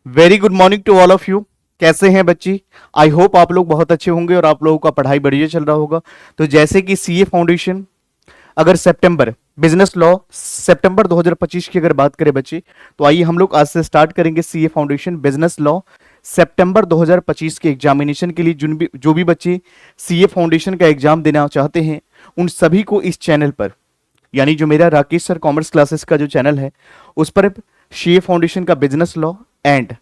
Very good morning to all of you. कैसे हैं बच्ची? आई होप आप लोग बहुत अच्छे होंगे और आप लोगों का पढ़ाई बढ़िया चल रहा होगा। तो जैसे कि सीए फाउंडेशन अगर सितंबर बिजनेस लॉ सितंबर 2025 की अगर बात करें बच्ची, तो आइए हम लोग आज से स्टार्ट करेंगे सीए फाउंडेशन बिजनेस लॉ सितंबर 2025 के एग्जामिनेशन के लिए। जो भी बच्चे सीए फाउंडेशन का एग्जाम देना चाहते हैं, उन सभी को इस चैनल पर, यानी जो मेरा राकेश सर कॉमर्स क्लासेस का जो चैनल है, उस पर सीए फाउंडेशन का business law and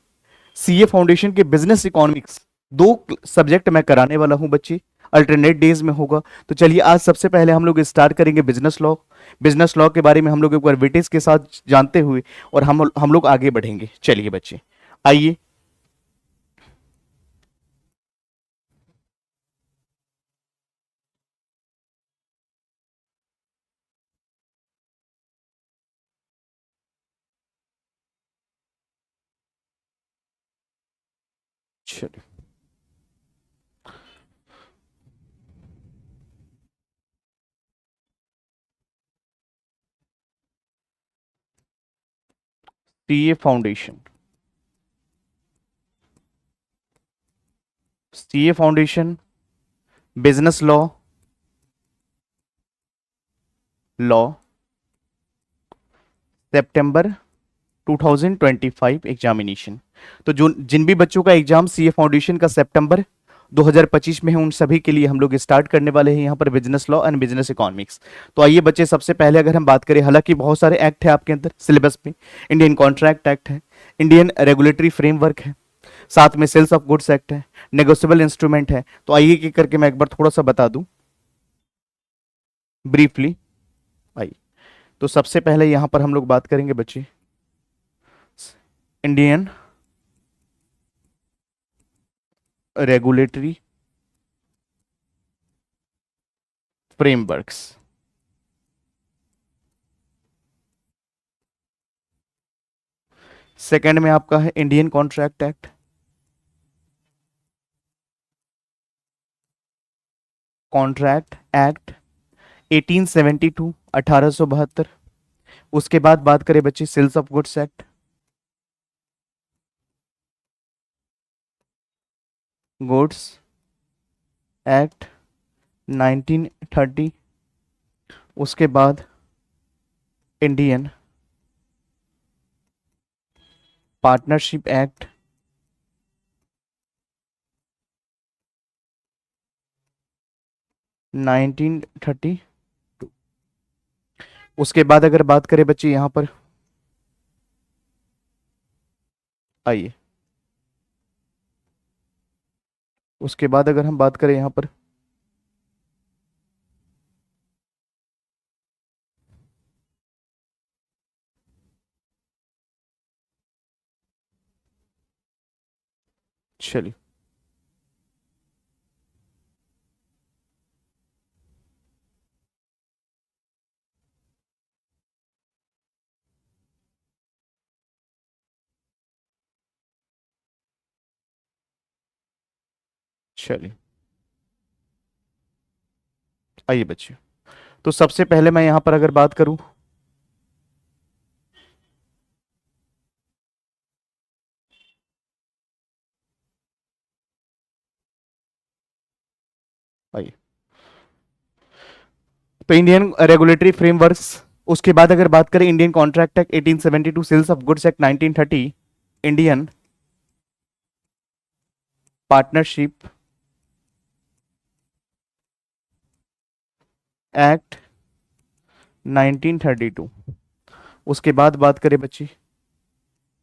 CA foundation के बिजनेस इकोनॉमिक्स दो सब्जेक्ट मैं कराने वाला हूं बच्चे। अल्टरनेट डेज में होगा। तो चलिए आज सबसे पहले हम लोग स्टार्ट करेंगे बिजनेस लॉ। बिजनेस लॉ के बारे में हम लोग एक बार विटेज के साथ जानते हुए और हम लोग आगे बढ़ेंगे। चलिए बच्चे, आइए। चलिए, CA foundation, CA foundation business law, law सितंबर 2025 एग्जामिनेशन। तो जो जिन भी बच्चों का एग्जाम सीए फाउंडेशन का सितंबर 2025 में है, उन सभी के लिए हम लोग स्टार्ट करने वाले हैं यहाँ पर business law and business economics. तो आइए बच्चे, सबसे पहले अगर हम बात करें, हालांकि बहुत सारे एक्ट है आपके अंदर सिलेबस में। इंडियन कॉन्ट्रैक्ट एक्ट है, इंडियन रेगुलेटरी फ्रेमवर्क है, साथ में सेल्स ऑफ गुड्स एक्ट है, नेगोशिएबल इंस्ट्रूमेंट है। तो आइए कि करके मैं एक बार थोड़ा सा बता दूं ब्रीफली। आइए, तो सबसे पहले यहाँ पर हम लोग बात करेंगे बच्चे इंडियन रेगुलेटरी फ्रेमवर्क्स। सेकंड में आपका है Indian contract act, contract act 1872 1872। उसके बाद बात करें बच्चे sales of goods act, goods act 1930। उसके बाद इंडियन पार्टनरशिप एक्ट 1930। उसके बाद अगर बात करें बच्चे यहाँ पर, आइए, उसके बाद अगर हम बात करें यहाँ पर, चलिए, चलिए, आइए बच्चे। तो सबसे पहले मैं यहाँ पर अगर बात करूँ, आइए, तो इंडियन रेगुलेटरी फ्रेमवर्क्स। उसके बाद अगर बात करें Indian contract act 1872, sales of goods act 1930, Indian partnership act 1932। उसके बाद बात करें बच्ची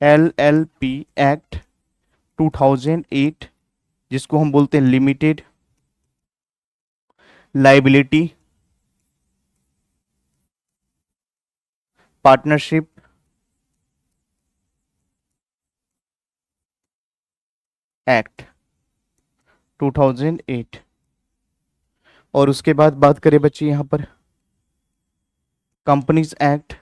एलएलपी एक्ट 2008, जिसको हम बोलते हैं लिमिटेड लाइबिलिटी पार्टनरशिप एक्ट 2008। और उसके बाद बात करें बच्ची यहाँ पर कंपनीज एक्ट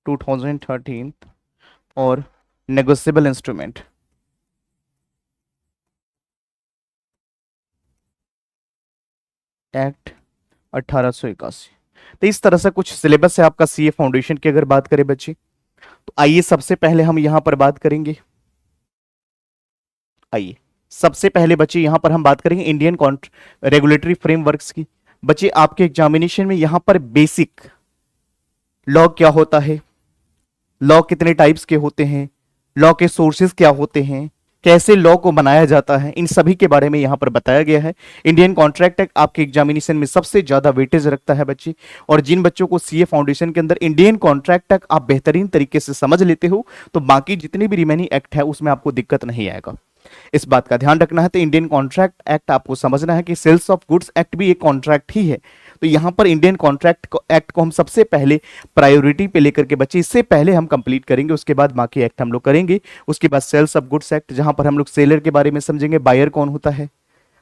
2013 और नेगोशिएबल इंस्ट्रूमेंट एक्ट 1881। तो इस तरह से कुछ सिलेबस है आपका सीए फाउंडेशन की अगर बात करें बच्चे। तो आइए सबसे पहले हम यहां पर बात करेंगे, आइए सबसे पहले बच्चे यहां पर हम बात करेंगे इंडियन रेगुलेटरी फ्रेमवर्क्स की। बच्चे आपके एग्जामिनेशन में यहां पर बेसिक लॉ क्या होता है, लॉ कितने टाइप्स के होते हैं, लॉ के सोर्सेज क्या होते हैं, कैसे लॉ को बनाया जाता है, इन सभी के बारे में यहां पर बताया गया है। इंडियन कॉन्ट्रैक्ट एक्ट आपके एग्जामिनेशन में सबसे ज्यादा वेटेज रखता है बच्चे। और जिन बच्चों को सीए फाउंडेशन के अंदर इंडियन कॉन्ट्रैक्ट एक्ट आप बेहतरीन तरीके से समझ लेते हो, तो बाकी जितने भी रिमेनिंग एक्ट है उसमें आपको दिक्कत नहीं आएगा। इस बात का ध्यान रखना है। तो इंडियन कॉन्ट्रैक्ट एक्ट आपको समझना है कि सेल्स ऑफ गुड्स एक्ट भी एक कॉन्ट्रैक्ट ही है। तो यहां पर इंडियन कॉन्ट्रैक्ट एक्ट को हम सबसे पहले प्रायोरिटी पे लेकर के बच्चे इससे पहले हम कंप्लीट करेंगे, उसके बाद बाकी एक्ट हम लोग करेंगे। उसके बाद सेल्स ऑफ गुड्स एक्ट, जहां पर हम लोग सेलर के बारे में समझेंगे, बायर कौन होता है,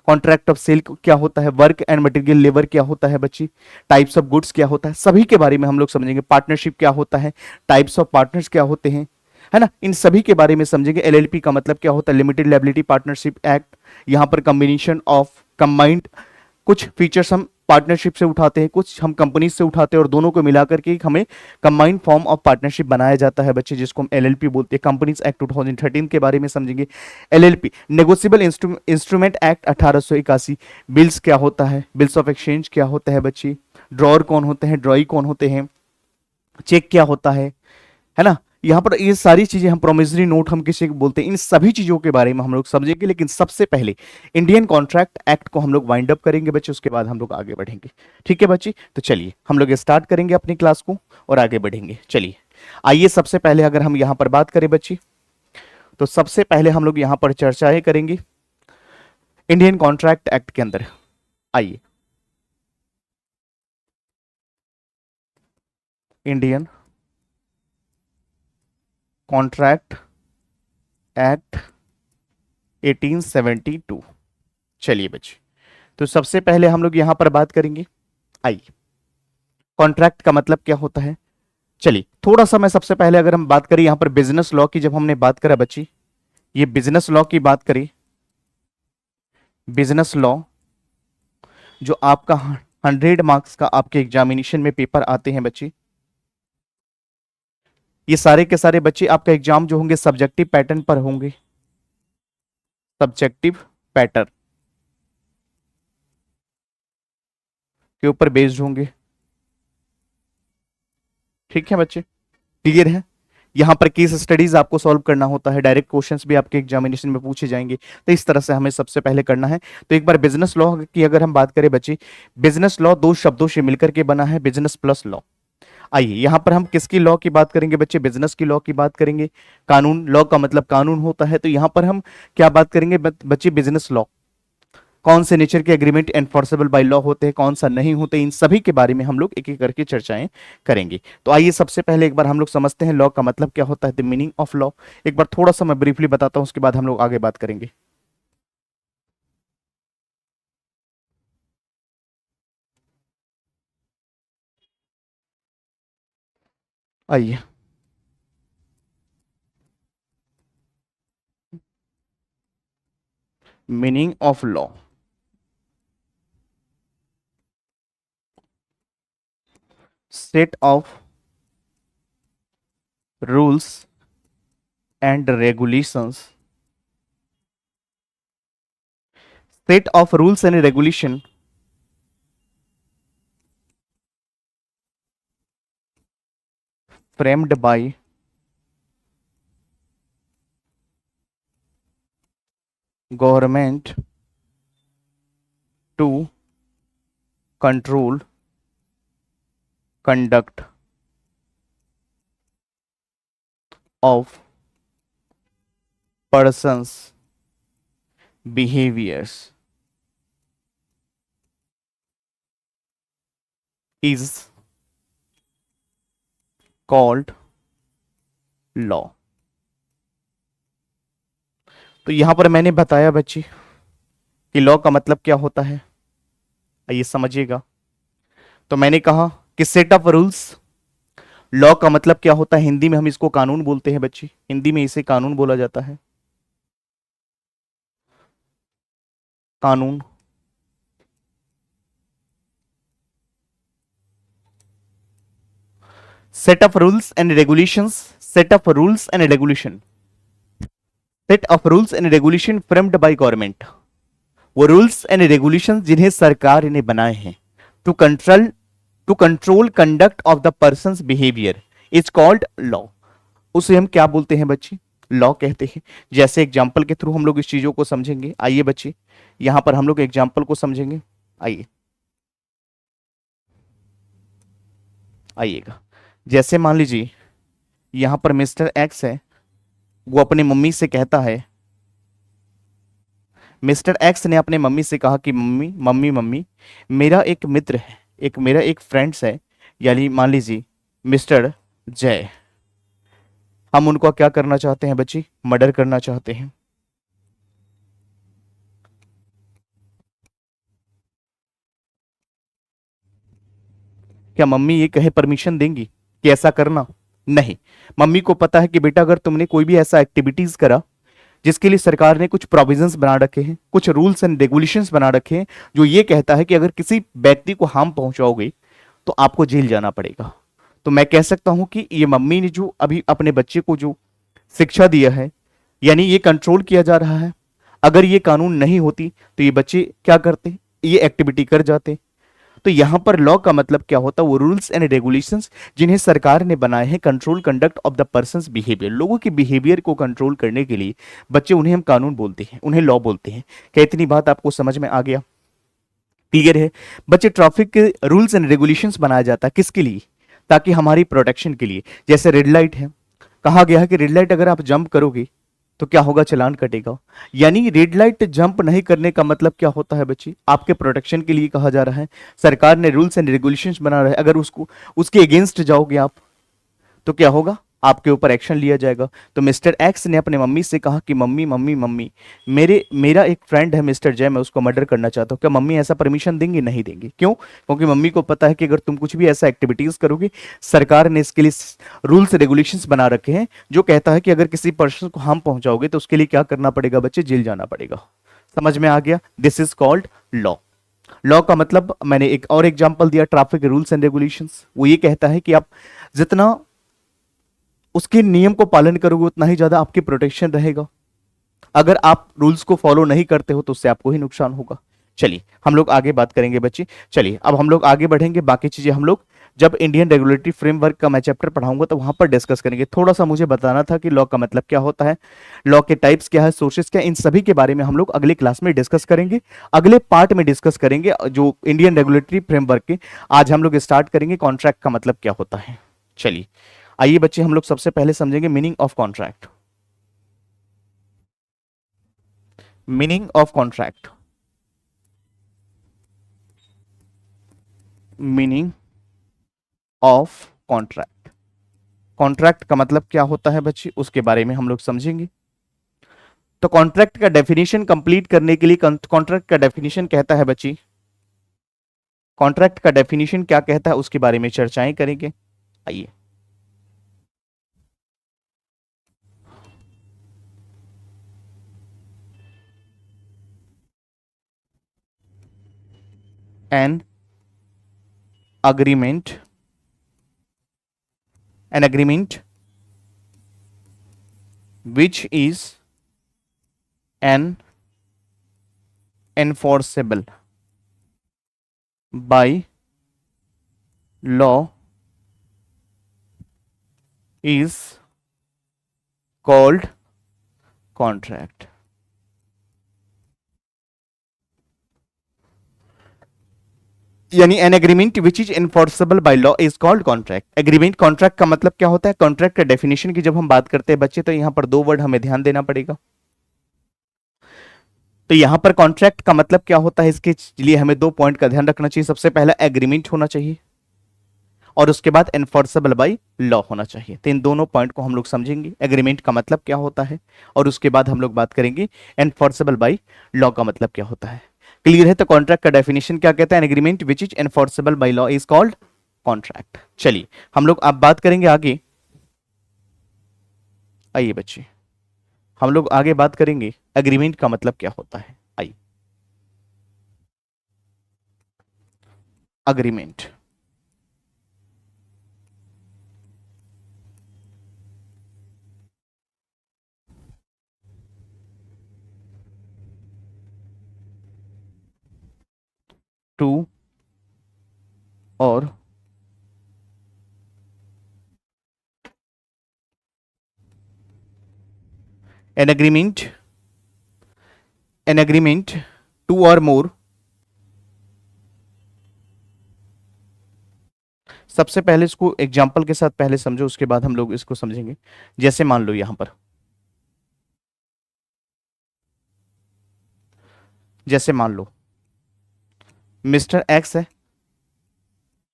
कॉन्ट्रैक्ट ऑफ सेल क्या होता है, वर्क एंड मटेरियल लेबर क्या होता है बच्ची, टाइप्स ऑफ गुड्स क्या होता है, सभी के बारे में हम लोग समझेंगे। पार्टनरशिप क्या होता है, टाइप्स ऑफ पार्टनर्स क्या होते हैं, है ना, इन सभी के बारे में समझेंगे। एलएलपी का मतलब क्या होता है, लिमिटेड लायबिलिटी पार्टनरशिप एक्ट। यहां पर कॉम्बिनेशन ऑफ कंबाइंड, कुछ फीचर्स हम पार्टनरशिप से उठाते हैं, कुछ हम कंपनी से उठाते हैं, और दोनों को मिलाकर के हमें कंबाइंड फॉर्म ऑफ पार्टनरशिप बनाया जाता है बच्चे, जिसको हम एलएलपी बोलते हैं। कंपनीज एक्ट 2013 के बारे में समझेंगे। LLP negotiable instrument act 1881। Bills क्या होता है, बिल्स ऑफ एक्सचेंज क्या होता है बच्चे, ड्रॉर कौन होते हैं, ड्रॉई कौन होते हैं, चेक क्या होता है ना। यहाँ पर ये सारी चीजें हम प्रोमिसरी नोट हम किसी को बोलते हैं, इन सभी चीजों के बारे में हम लोग समझेंगे। लेकिन सबसे पहले इंडियन कॉन्ट्रैक्ट एक्ट को हम लोग वाइंड अप करेंगे बच्चे, उसके बाद हम लोग आगे बढ़ेंगे। ठीक है बच्चे, तो चलिए हम लोग स्टार्ट करेंगे अपनी क्लास को और आगे बढ़ेंगे। चलिए आइए सबसे पहले अगर हम यहाँ पर बात करें बच्चे, तो सबसे पहले हम लोग यहाँ पर चर्चाएं करेंगे इंडियन कॉन्ट्रैक्ट एक्ट के अंदर। आइए, इंडियन कॉन्ट्रैक्ट एक्ट 1872। चलिए बच्चे, तो सबसे पहले हम लोग यहां पर बात करेंगे, आइए कॉन्ट्रैक्ट का मतलब क्या होता है। चलिए थोड़ा सा मैं सबसे पहले अगर हम बात करें यहां पर बिजनेस लॉ की, जब हमने बात करा बच्ची, ये बिजनेस लॉ की बात करें, बिजनेस लॉ जो आपका 100 मार्क्स का आपके एग्जामिनेशन में पेपर आते हैं बच्चे, ये सारे के सारे बच्चे आपका एग्जाम जो होंगे सब्जेक्टिव पैटर्न पर होंगे, सब्जेक्टिव पैटर्न के ऊपर बेस्ड होंगे। ठीक है बच्चे, क्लियर है। यहां पर केस स्टडीज आपको सॉल्व करना होता है, डायरेक्ट क्वेश्चंस भी आपके एग्जामिनेशन में पूछे जाएंगे, तो इस तरह से हमें सबसे पहले करना है। तो एक बार बिजनेस लॉ की अगर हम बात करें बच्चे, बिजनेस लॉ दो शब्दों से मिलकर के बना है, बिजनेस प्लस लॉ। आइए यहां पर हम किसकी लॉ की बात करेंगे बच्चे, बिजनेस की लॉ की बात करेंगे। कानून, लॉ का मतलब कानून होता है, तो यहां पर हम क्या बात करेंगे बच्चे, बिजनेस लॉ। कौन से नेचर के एग्रीमेंट एनफोर्सेबल बाय लॉ होते हैं, कौन सा नहीं होते, इन सभी के बारे में हम लोग एक एक करके चर्चाएं करेंगे। तो आइए सबसे पहले एक बार हम लोग समझते हैं लॉ का मतलब क्या होता है, द मीनिंग ऑफ लॉ। एक बार थोड़ा सा मैं ब्रीफली बताता हूं, उसके बाद हम लोग आगे बात करेंगे। आइए, meaning of law, set of rules and regulations, set of rules and regulation framed by government to control conduct of persons behaviors is called law. तो यहां पर मैंने बताया बच्ची कि लॉ का मतलब क्या होता है, आइए समझिएगा। तो मैंने कहा कि सेट ऑफ रूल्स, लॉ का मतलब क्या होता है, हिंदी में हम इसको कानून बोलते हैं बच्ची, हिंदी में इसे कानून बोला जाता है, कानून। Set of rules and regulations, set of rules and regulation, set of rules and regulation framed by government, वो रूल्स एंड रेगुलेशन जिन्हें सरकार ने बनाए हैं to control conduct of the persons behaviour is called law. उसे हम क्या बोलते हैं बच्चे? लॉ कहते हैं। जैसे एग्जाम्पल के थ्रू हम लोग इस चीजों को समझेंगे। आइए बच्चे, यहां पर हम लोग एग्जाम्पल को समझेंगे। आइए आइएगा। जैसे मान लीजिए यहां पर मिस्टर एक्स है, वो अपनी मम्मी से कहता है, मिस्टर एक्स ने अपने मम्मी से कहा कि मम्मी मम्मी मम्मी, मेरा एक मित्र है, मेरा एक फ्रेंड्स है, यानी मान लीजिए मिस्टर जय। हम उनको क्या करना चाहते हैं बच्ची? मर्डर करना चाहते हैं। क्या मम्मी ये कहे परमिशन देंगी कि ऐसा करना? नहीं। मम्मी को पता है कि बेटा अगर तुमने कोई भी ऐसा एक्टिविटीज करा जिसके लिए सरकार ने कुछ प्रोविजंस बना रखे हैं, कुछ रूल्स एंड रेगुलेशंस बना रखे हैं, जो ये कहता है कि अगर किसी व्यक्ति को हार्म पहुंचाओगे तो आपको जेल जाना पड़ेगा। तो मैं कह सकता हूं कि ये मम्मी ने जो अभी अपने बच्चे को जो शिक्षा दिया है, यानी ये कंट्रोल किया जा रहा है। अगर ये कानून नहीं होती तो ये बच्चे क्या करते? ये एक्टिविटी कर जाते। तो यहां पर लॉ का मतलब क्या होता है? वो रूल्स एंड रेगुलेशंस जिन्हें सरकार ने बनाए हैं control conduct of the persons behaviour, लोगों के बिहेवियर को कंट्रोल करने के लिए बच्चे, उन्हें हम कानून बोलते हैं, उन्हें लॉ बोलते हैं। क्या इतनी बात आपको समझ में आ गया? क्लियर है बच्चे? ट्रैफिक के रूल्स एंड रेगुलेशंस बनाया जाता है किसके लिए? ताकि हमारी प्रोटेक्शन के लिए। जैसे रेड लाइट है, कहा गया है कि रेड लाइट अगर आप जंप करोगे तो क्या होगा? चलान कटेगा। यानी रेड लाइट जंप नहीं करने का मतलब क्या होता है बच्ची? आपके प्रोटेक्शन के लिए कहा जा रहा है। सरकार ने रूल्स एंड रेगुलेशंस बना रहा है, अगर उसको उसके अगेंस्ट जाओगे आप तो क्या होगा? आपके ऊपर एक्शन लिया जाएगा। तो मिस्टर एक्स ने अपने मम्मी से कहा कि मम्मी मम्मी मम्मी, मेरा एक फ्रेंड है मिस्टर जय, मैं उसको मर्डर करना चाहता हूँ। क्या मम्मी ऐसा परमिशन देंगी? नहीं देंगी। क्यों? क्योंकि मम्मी को पता है कि अगर तुम कुछ भी ऐसा एक्टिविटीज करोगे, सरकार ने इसके लिए रूल्स रेगुलेशंस बना रखे हैं जो कहता है कि अगर किसी पर्सन को हार्म पहुंचाओगे तो उसके लिए क्या करना पड़ेगा बच्चे? जेल जाना पड़ेगा। समझ में आ गया? This is called law. Law का मतलब मैंने एक और एग्जांपल दिया, ट्रैफिक रूल्स एंड रेगुलेशंस। वो ये कहता है कि आप जितना उसके नियम को पालन करोगे उतना ही ज्यादा आपकी प्रोटेक्शन रहेगा। अगर आप रूल्स को फॉलो नहीं करते हो तो उससे आपको ही नुकसान होगा। चलिए हम लोग आगे बात करेंगे बच्चे। चलिए अब हम लोग आगे बढ़ेंगे, बाकी चीजें हम लोग जब इंडियन रेगुलेटरी फ्रेमवर्क का मैं चैप्टर पढ़ाऊंगा तो वहां पर डिस्कस करेंगे। थोड़ा सा मुझे बताना था कि लॉ का मतलब क्या होता है, लॉ के टाइप्स क्या है, सोर्सेस क्या, इन सभी के बारे में हम लोग अगले क्लास में डिस्कस करेंगे, अगले पार्ट में डिस्कस करेंगे जो इंडियन रेगुलेटरी फ्रेमवर्क के। आज हम लोग स्टार्ट करेंगे कॉन्ट्रैक्ट का मतलब क्या होता है। चलिए आइए बच्चे, हम लोग सबसे पहले समझेंगे meaning of contract. Meaning of contract, meaning of contract, contract का मतलब क्या होता है बच्चे, उसके बारे में हम लोग समझेंगे। तो कॉन्ट्रैक्ट का डेफिनेशन कंप्लीट करने के लिए, कॉन्ट्रैक्ट का डेफिनेशन कहता है बच्ची, कॉन्ट्रैक्ट का डेफिनेशन क्या कहता है उसके बारे में चर्चाएं करेंगे। आइए an agreement, an agreement which is an enforceable by law is called contract। यानी an agreement which is enforceable by law is called contract. Agreement, contract का मतलब क्या होता है? कॉन्ट्रैक्ट का डेफिनेशन की जब हम बात करते हैं बच्चे तो यहां पर दो वर्ड हमें ध्यान देना पड़ेगा। तो यहां पर कॉन्ट्रैक्ट का मतलब क्या होता है, इसके लिए हमें दो पॉइंट का ध्यान रखना चाहिए। सबसे पहला एग्रीमेंट होना चाहिए और उसके बाद एनफोर्सेबल बाय लॉ होना चाहिए। तो इन दोनों पॉइंट को हम लोग समझेंगे, एग्रीमेंट का मतलब क्या होता है और उसके बाद हम लोग बात करेंगे एनफोर्सेबल बाय लॉ का मतलब क्या होता है। क्लियर है? तो कॉन्ट्रैक्ट का डेफिनेशन क्या कहता है? An agreement which is enforceable by law is called contract. चलिए हम लोग अब बात करेंगे आगे। आइए बच्चे, हम लोग आगे बात करेंगे एग्रीमेंट का मतलब क्या होता है। आइए, अग्रीमेंट, टू और एन एग्रीमेंट टू और मोर। सबसे पहले इसको एग्जाम्पल के साथ पहले समझो, उसके बाद हम लोग इसको समझेंगे। जैसे मान लो यहां पर, जैसे मान लो मिस्टर एक्स है,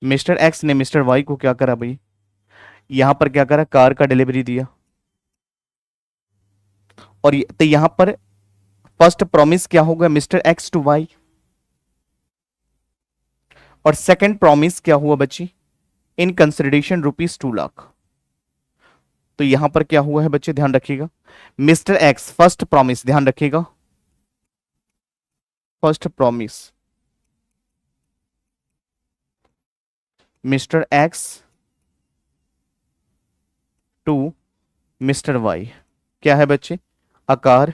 मिस्टर एक्स ने मिस्टर वाई को क्या करा भाई, यहां पर क्या करा, कार का डिलीवरी दिया। और तो यहां पर फर्स्ट प्रॉमिस क्या होगा, मिस्टर एक्स टू वाई। और सेकंड प्रॉमिस क्या हुआ बच्ची, इन कंसिडरेशन ₹2 लाख। तो यहां पर क्या हुआ है बच्चे, ध्यान रखिएगा, मिस्टर एक्स फर्स्ट प्रॉमिस, ध्यान रखिएगा, first promise mister X to mister Y क्या है बच्चे, आकार।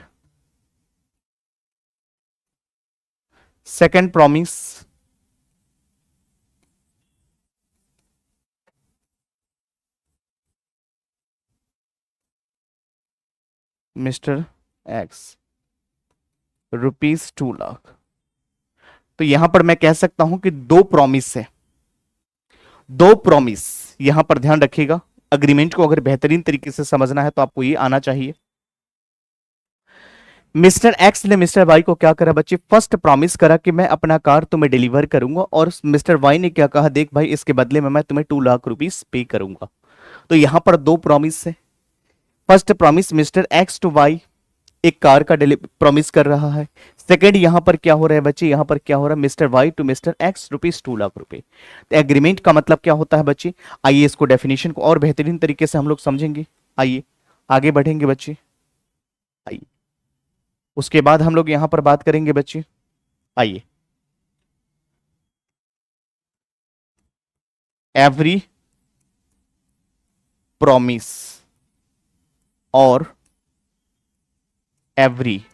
Second promise mister X ₹2 lakh. तो यहां पर मैं कह सकता हूं कि दो प्रॉमिस है, दो प्रॉमिस। यहां पर ध्यान रखिएगा, अग्रीमेंट को अगर बेहतरीन तरीके से समझना है तो आपको ये आना चाहिए। मिस्टर एक्स ने मिस्टर वाई को क्या करा बच्चे, फर्स्ट प्रॉमिस करा कि मैं अपना कार तुम्हें डिलीवर करूंगा, और मिस्टर वाई ने क्या कहा, देख भाई इसके बदले में मैं तुम्हें ₹2 लाख पे करूंगा। तो यहां पर दो प्रॉमिस है। First promise mister X to Y, एक कार का प्रॉमिस कर रहा है। सेकंड यहां पर क्या हो रहा है बच्चे, यहां पर क्या हो रहा है, mister Y to mister X ₹2 lakh. तो एग्रीमेंट का मतलब क्या होता है बच्चे, आइए इसको डेफिनेशन को और बेहतरीन तरीके से हम लोग समझेंगे। आइए आगे बढ़ेंगे बच्चे, आइए उसके बाद हम लोग यहां पर बात करेंगे बच्चे। आइए, एवरी प्रॉमिस और every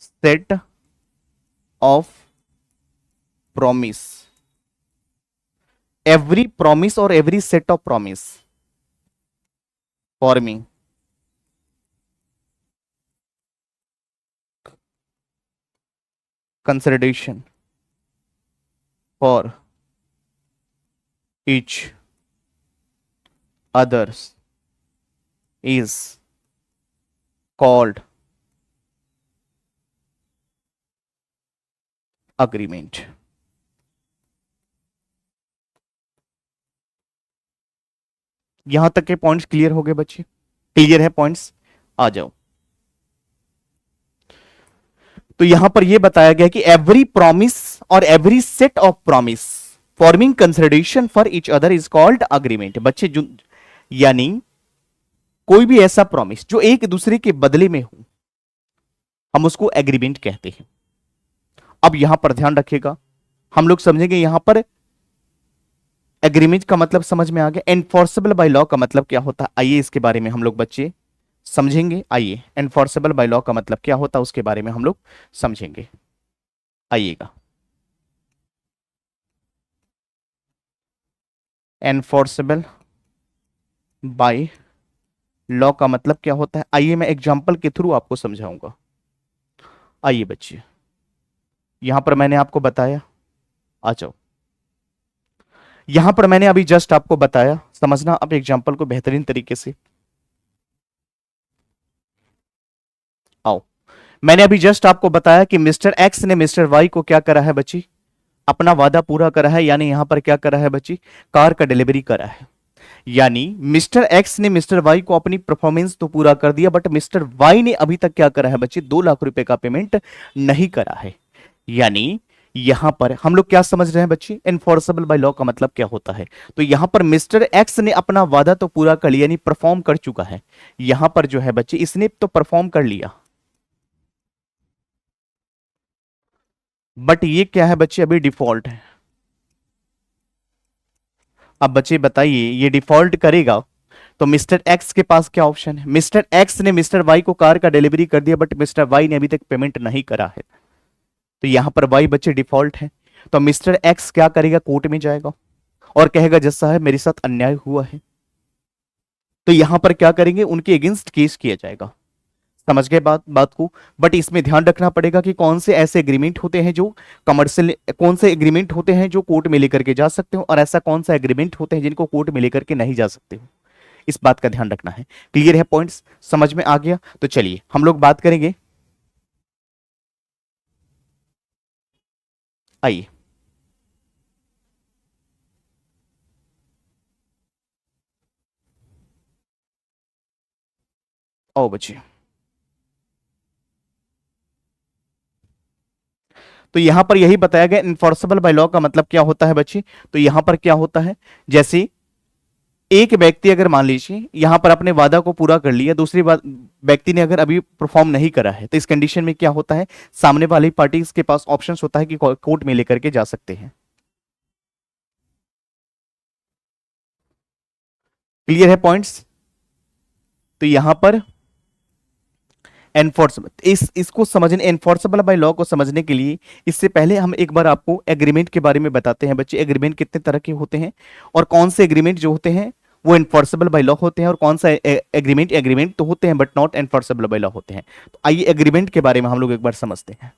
set of promise, every promise और every set of promise forming consideration for each others is called agreement। यहां तक के पॉइंट्स क्लियर हो गए बच्चे, क्लियर है पॉइंट्स, आ जाओ। तो यहां पर यह बताया गया कि एवरी प्रॉमिस और every set of promise forming consideration for each other is called agreement. बच्चे जो, यानी कोई भी ऐसा प्रॉमिस जो एक दूसरे के बदले में हो, हम उसको एग्रीमेंट कहते हैं। अब यहां पर ध्यान रखिएगा, हम लोग समझेंगे यहां पर एग्रीमेंट का मतलब समझ में आ गया। एनफोर्सेबल बाय लॉ का मतलब क्या होता है, आइए इसके बारे में हम लोग बच्चे समझेंगे। आइए, एनफोर्सेबल बाय लॉ का मतलब क्या होता है उसके बारे में हम लोग समझेंगे। आइएगा, एनफोर्सेबल बाय लॉ का मतलब क्या होता है, आइए मैं एग्जांपल के थ्रू आपको समझाऊंगा। आइए बच्चे, यहां पर मैंने आपको बताया, आ जाओ, यहां पर मैंने अभी जस्ट आपको बताया, समझना अब एग्जांपल को बेहतरीन तरीके से। आओ, मैंने अभी जस्ट आपको बताया कि मिस्टर एक्स ने मिस्टर वाई को क्या करा है बच्ची, अपना वादा पूरा करा है, यानी यहां पर क्या करा है बच्ची, कार का डिलीवरी करा है। यानी मिस्टर एक्स ने मिस्टर वाई को अपनी परफॉर्मेंस तो पूरा कर दिया, बट मिस्टर वाई ने अभी तक क्या करा है बच्ची, ₹2 लाख का पेमेंट नहीं करा है। यानी यहां पर हम लोग क्या समझ रहे हैं बच्ची, एनफोर्सेबल बाय लॉ का मतलब क्या होता है। तो यहां पर मिस्टर एक्स ने अपना वादा तो पूरा कर लिया, यानी परफॉर्म कर चुका है। यहां पर जो है बच्ची, इसने तो परफॉर्म कर लिया, बट ये क्या है बच्चे, अभी डिफॉल्ट है। अब बच्चे बताइए, ये डिफॉल्ट करेगा तो मिस्टर एक्स के पास क्या ऑप्शन है, मिस्टर एक्स ने मिस्टर वाई को कार का डिलीवरी कर दिया, बट मिस्टर वाई ने अभी तक पेमेंट नहीं करा है। तो यहां पर वाई बच्चे डिफॉल्ट है। तो मिस्टर एक्स क्या करेगा, कोर्ट में जाएगा और कहेगा जज साहब मेरे साथ अन्याय हुआ है। तो यहां पर क्या करेंगे, उनके अगेंस्ट केस किया जाएगा। समझ गए बात बात को। बट इसमें ध्यान रखना पड़ेगा कि कौन से ऐसे एग्रीमेंट होते हैं जो कमर्शियल, कौन से एग्रीमेंट होते हैं जो कोर्ट में लेकर के जा सकते हो, और ऐसा कौन सा एग्रीमेंट होते हैं जिनको कोर्ट में लेकर के नहीं जा सकते हो। इस बात का ध्यान रखना है। क्लियर है, पॉइंट्स समझ में आ गया। तो चलिए हम लोग बात करेंगे, आइए आओ बच्चे। तो यहां पर यही बताया गया इन्फोर्सेबल बाय लॉ का मतलब क्या होता है बच्चे। तो यहां पर क्या होता है, जैसे एक व्यक्ति अगर मान लीजिए यहां पर अपने वादा को पूरा कर लिया, दूसरी बात व्यक्ति ने अगर अभी परफॉर्म नहीं करा है, तो इस कंडीशन में क्या होता है, सामने वाली पार्टी के पास ऑप्शन होता है कि कोर्ट में लेकर के जा सकते हैं। क्लियर है पॉइंट्स। तो यहां पर एनफोर्समेंट, इसको समझने, एनफोर्सेबल बाय लॉ को समझने के लिए इससे पहले हम एक बार आपको एग्रीमेंट के बारे में बताते हैं बच्चे। एग्रीमेंट कितने तरह के होते हैं और कौन से एग्रीमेंट जो होते हैं वो एनफोर्सेबल बाय लॉ होते हैं, और कौन सा एग्रीमेंट एग्रीमेंट तो होते हैं but not enforceable by law होते हैं। तो आइए एग्रीमेंट के बारे में हम लोग एक बार समझते हैं।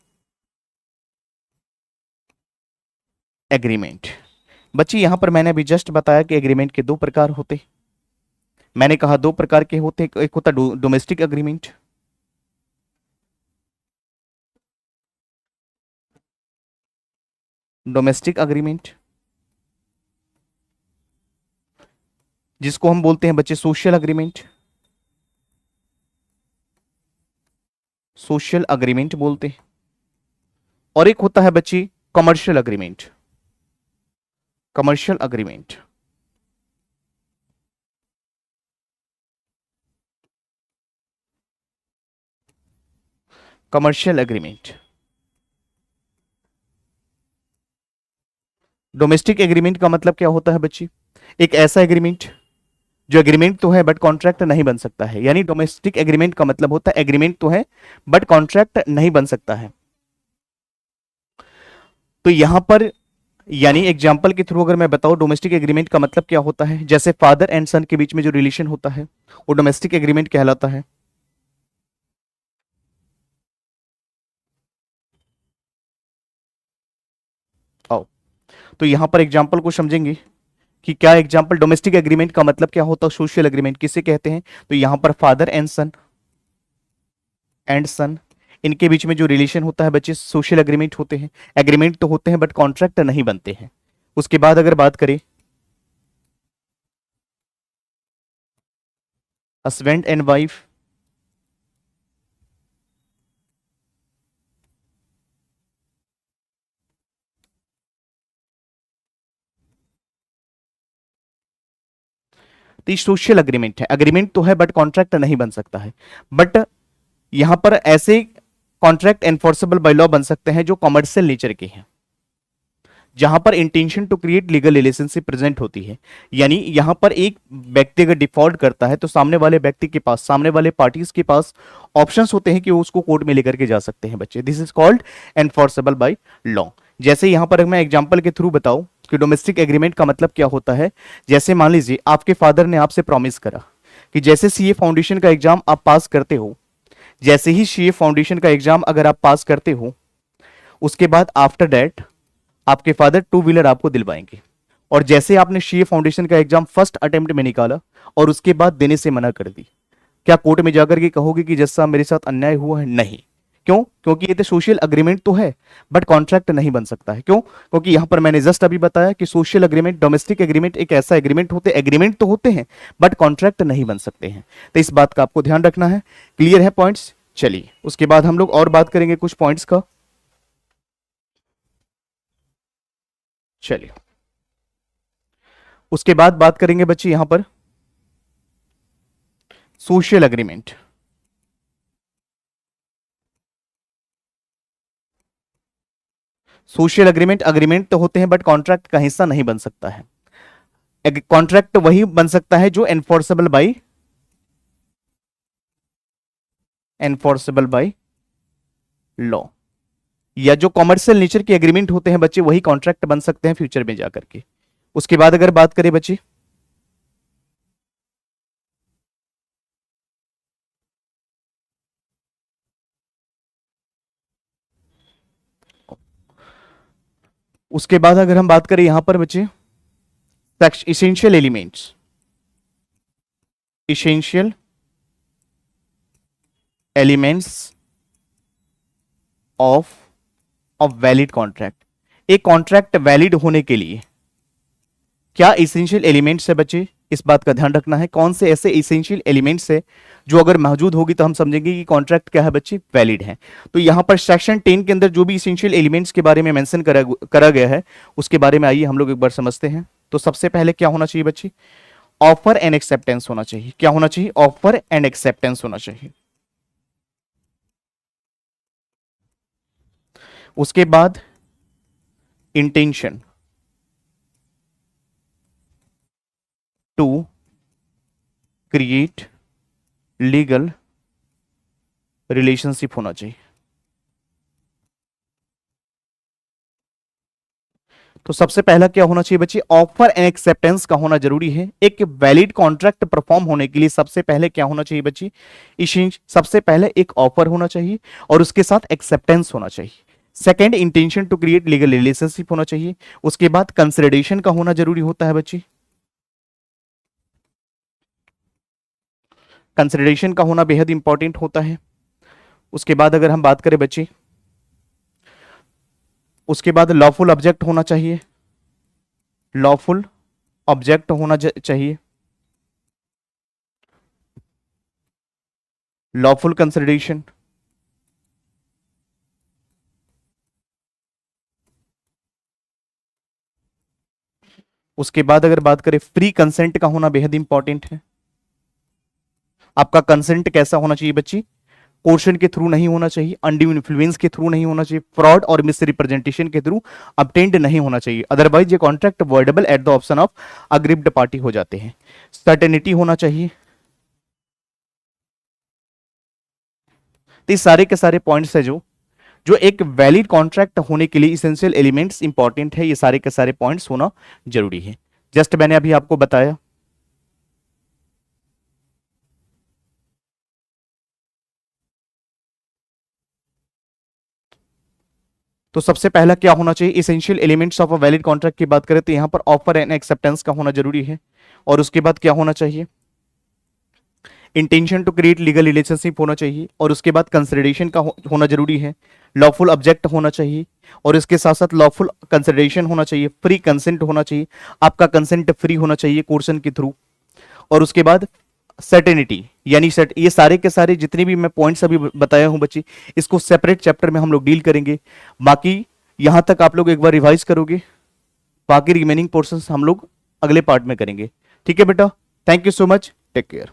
एग्रीमेंट बच्चे, यहां पर मैंने अभी जस्ट बताया कि एग्रीमेंट के दो प्रकार होते हैं। मैंने कहा दो प्रकार के होते हैं, एक होता डोमेस्टिक एग्रीमेंट, डोमेस्टिक एग्रीमेंट जिसको हम बोलते हैं बच्चे सोशल एग्रीमेंट, सोशल एग्रीमेंट बोलते हैं। और एक होता है बच्चे commercial agreement, commercial agreement. Commercial agreement, domestic agreement का मतलब क्या होता है बच्चे, एक ऐसा एग्रीमेंट जो एग्रीमेंट तो है बट कॉन्ट्रैक्ट नहीं बन सकता है। यानी डोमेस्टिक एग्रीमेंट का मतलब होता है एग्रीमेंट तो है बट कॉन्ट्रैक्ट नहीं बन सकता है। तो यहां पर यानी एग्जाम्पल के थ्रू अगर मैं बताऊं डोमेस्टिक एग्रीमेंट का मतलब क्या होता है, जैसे फादर एंड सन के बीच में जो रिलेशन होता है वो डोमेस्टिक एग्रीमेंट कहलाता है। आओ, तो यहां पर एग्जाम्पल को समझेंगे कि क्या एग्जाम्पल डोमेस्टिक एग्रीमेंट का मतलब क्या होता है, सोशल एग्रीमेंट किसे कहते हैं। तो यहां पर फादर एंड सन इनके बीच में जो रिलेशन होता है बच्चे सोशल एग्रीमेंट होते हैं। एग्रीमेंट तो होते हैं बट कॉन्ट्रैक्ट नहीं बनते हैं। उसके बाद अगर बात करें हस्बैंड एंड वाइफ, तो ये सोशल एग्रीमेंट है। एग्रीमेंट तो है बट कॉन्ट्रैक्ट नहीं बन सकता है। बट यहां पर ऐसे कॉन्ट्रैक्ट एनफोर्सेबल बाय लॉ बन सकते हैं जो कमर्शियल नेचर के हैं, जहां पर intention to create legal relationship present होती है। यानी यहां पर एक व्यक्ति अगर डिफॉल्ट करता है तो सामने वाले व्यक्ति के पास, सामने वाले पार्टीज के पास ऑप्शंस होते हैं कि वो उसको कोर्ट में लेकर के जा सकते हैं बच्चे। This is called enforceable by law. जैसे यहां पर मैं एग्जांपल के थ्रू बताऊं कि डोमेस्टिक एग्रीमेंट का मतलब क्या होता है। जैसे मान लीजिए आपके फादर ने आपसे प्रॉमिस करा कि जैसे सीए फाउंडेशन का एग्जाम आप पास करते हो, जैसे ही सीए फाउंडेशन का एग्जाम अगर आप पास करते हो, उसके बाद आफ्टर दैट आपके फादर टू व्हीलर आपको दिलवाएंगे। और जैसे आपने सीए फाउंडेशन का एग्जाम फर्स्ट अटेम्प्ट में निकाला और उसके बाद देने से मना कर दी, क्या कोर्ट में जाकर के कहोगे कि जज साहब मेरे साथ अन्याय हुआ है? नहीं। क्यों? क्योंकि ये तो सोशल अग्रीमेंट तो है बट कॉन्ट्रैक्ट नहीं बन सकता है। क्यों? क्योंकि यहां पर मैंने जस्ट अभी बताया कि सोशल एग्रीमेंट, डोमेस्टिक एग्रीमेंट एक ऐसा एग्रीमेंट होते, एग्रीमेंट तो होते हैं बट कॉन्ट्रैक्ट नहीं बन सकते हैं। तो इस बात का आपको ध्यान रखना है। क्लियर है पॉइंट्स? चलिए उसके बाद हम लोग और बात करेंगे कुछ पॉइंट्स का। चलिए उसके बाद बात करेंगे बच्चे यहां पर social agreement. Social agreement, agreement तो होते हैं बट कॉन्ट्रैक्ट का हिस्सा नहीं बन सकता है। कॉन्ट्रैक्ट वही बन सकता है जो एनफोर्सेबल बाय लॉ। या जो कॉमर्शियल नेचर के एग्रीमेंट होते हैं बच्चे, वही कॉन्ट्रैक्ट बन सकते हैं फ्यूचर में जाकर के। उसके बाद अगर बात करें बच्चे, उसके बाद अगर हम बात करें यहां पर बच्चे essential elements, essential elements of valid contract. एक कॉन्ट्रैक्ट वैलिड होने के लिए क्या इसेंशियल एलिमेंट्स है बच्चे, इस बात का ध्यान रखना है। कौन से ऐसे इसेंशियल एलिमेंट्स है जो अगर मौजूद होगी तो हम समझेंगे कि कॉन्ट्रैक्ट क्या है बच्चे, वैलिड है। तो यहां पर सेक्शन 10 के अंदर जो भी इसेंशियल एलिमेंट्स के बारे में मेंशन करा गया है उसके बारे में आइए हम लोग एक बार समझते हैं। तो सबसे पहले क्या होना चाहिए बच्चे, ऑफर एंड एक्सेप्टेंस होना चाहिए। क्या होना चाहिए, ऑफर एंड एक्सेप्टेंस होना चाहिए। उसके बाद intention to create legal relationship होना चाहिए। तो सबसे पहला क्या होना चाहिए बच्चे, ऑफर एंड एक्सेप्टेंस का होना जरूरी है। एक वैलिड कॉन्ट्रैक्ट परफॉर्म होने के लिए सबसे पहले क्या होना चाहिए बच्चे, सबसे पहले एक ऑफर होना चाहिए और उसके साथ एक्सेप्टेंस होना चाहिए। Second, intention to create legal relationship होना चाहिए। उसके बाद कंसिडरेशन का होना जरूरी होता है बच्चे, कंसिडरेशन का होना बेहद इंपॉर्टेंट होता है। उसके बाद अगर हम बात करें बच्चे, उसके बाद लॉफुल ऑब्जेक्ट होना चाहिए, लॉफुल ऑब्जेक्ट होना चाहिए, लॉफुल कंसिडरेशन। उसके बाद अगर बात करें फ्री कंसेंट का होना बेहद इंपॉर्टेंट है। आपका कंसेंट कैसा होना चाहिए बच्ची, कोर्शन के थ्रू नहीं होना चाहिए, अनड्यू इन्फ्लुएंस के थ्रू नहीं होना चाहिए, फ्रॉड और मिस रिप्रेजेंटेशन के थ्रू ऑब्टेन्ड नहीं होना चाहिए, अदरवाइज ये contract voidable at the option of aggrieved party हो जाते हैं। सर्टेनिटी होना चाहिए। तो ये सारे के सारे पॉइंट्स है जो जो एक वैलिड कॉन्ट्रैक्ट होने के लिए इसेंशियल एलिमेंट्स इंपॉर्टेंट है। ये सारे के सारे पॉइंट्स होना जरूरी है, जस्ट मैंने अभी आपको बताया। तो सबसे पहला क्या होना चाहिए, essential elements of a valid contract की बात करें तो यहां पर ऑफर एंड एक्सेप्टेंस का होना जरूरी है। और उसके बाद क्या होना चाहिए, intention to create legal relationship होना चाहिए। और उसके बाद कंसिडरेशन का होना जरूरी है, लॉफुल ऑब्जेक्ट होना चाहिए और इसके साथ साथ लॉफुल कंसिडरेशन होना चाहिए, फ्री कंसेंट होना चाहिए, आपका कंसेंट फ्री होना चाहिए कोर्सन के थ्रू। और उसके बाद सर्टेनिटी यानी ये सारे के सारे जितने भी मैं पॉइंट्स अभी बताया हूं बच्चे, इसको सेपरेट चैप्टर में हम लोग डील करेंगे। बाकी यहां तक आप लोग एक बार रिवाइज करोगे, बाकी रिमेनिंग पोर्शंस हम लोग अगले पार्ट में करेंगे। ठीक है बेटा, thank you so much, take care.